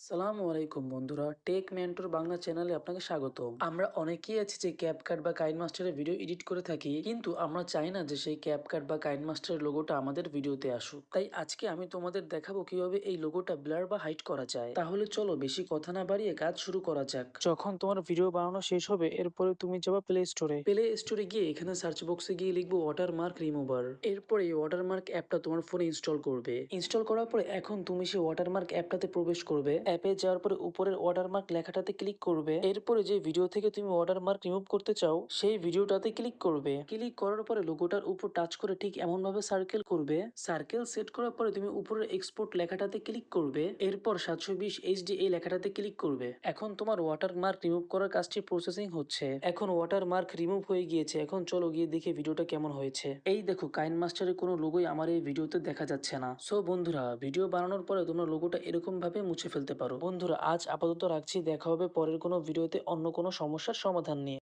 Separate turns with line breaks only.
সালামু আলাইকুম বন্ধুরা, টেক মেন্টর বাংলা চ্যানেলে আপনাকে স্বাগত। আমরা অনেকেই আছি যে ক্যাপকাট বা কাইনমাস্টারের ভিডিও এডিট করে থাকি, কিন্তু আমরা চাই না যে সেই ক্যাপকাট বা কাইনমাস্টারের লোগোটা আমাদের ভিডিওতে আসুক। তাই আজকে আমি তোমাদের দেখাবো কিভাবে এই লোগোটা ব্লার বা হাইড করা যায়। তাহলে চলো বেশি কথা না বাড়িয়ে কাজ শুরু করা যাক। যখন তোমার ভিডিও বানানো শেষ হবে, এরপরে তুমি যাবে প্লে স্টোরে গিয়ে এখানে সার্চ বক্সে গিয়ে লিখবো ওয়াটারমার্ক রিমুভার। এরপরে এই ওয়াটারমার্ক অ্যাপটা তোমার ফোনে ইনস্টল করবে। ইনস্টল করার পরে এখন তুমি সেই ওয়াটারমার্ক অ্যাপটাতে প্রবেশ করবে। অ্যাপে যাওয়ার পরে উপরের ওয়াটারমার্ক লেখাটাতে ক্লিক করবে। এরপরে যে ভিডিও থেকে তুমি ওয়াটারমার্ক রিমুভ করতে চাও সেই ভিডিওটাতে ক্লিক করবে। ক্লিক করার পরে লোগোটার উপর টাচ করে ঠিক এমন ভাবে সার্কেল করবে। সার্কেল সেট করার পরে তুমি উপরের এক্সপোর্ট লেখাটাতে ক্লিক করবে। এরপর 720 এইচডি এই লেখাটাতে ক্লিক করবে। এখন তোমার ওয়াটারমার্ক রিমুভ করার কাজটি প্রসেসিং হচ্ছে। এখন ওয়াটারমার্ক রিমুভ হয়ে গিয়েছে। এখন চলো গিয়ে দেখে ভিডিওটা কেমন হয়েছে। এই দেখো, কাইনমাস্টারের কোনো লোগোই আমার এই ভিডিওতে দেখা যাচ্ছে না। সো বন্ধুরা, ভিডিও বানানোর পরে তোমরা লোগোটা এরকম ভাবে মুছে ফেলতে পারো। বন্ধুরা, আজ আপাতত রাখছি। দেখা হবে পরের কোনো ভিডিওতে অন্য কোনো সমস্যার সমাধান নিয়ে।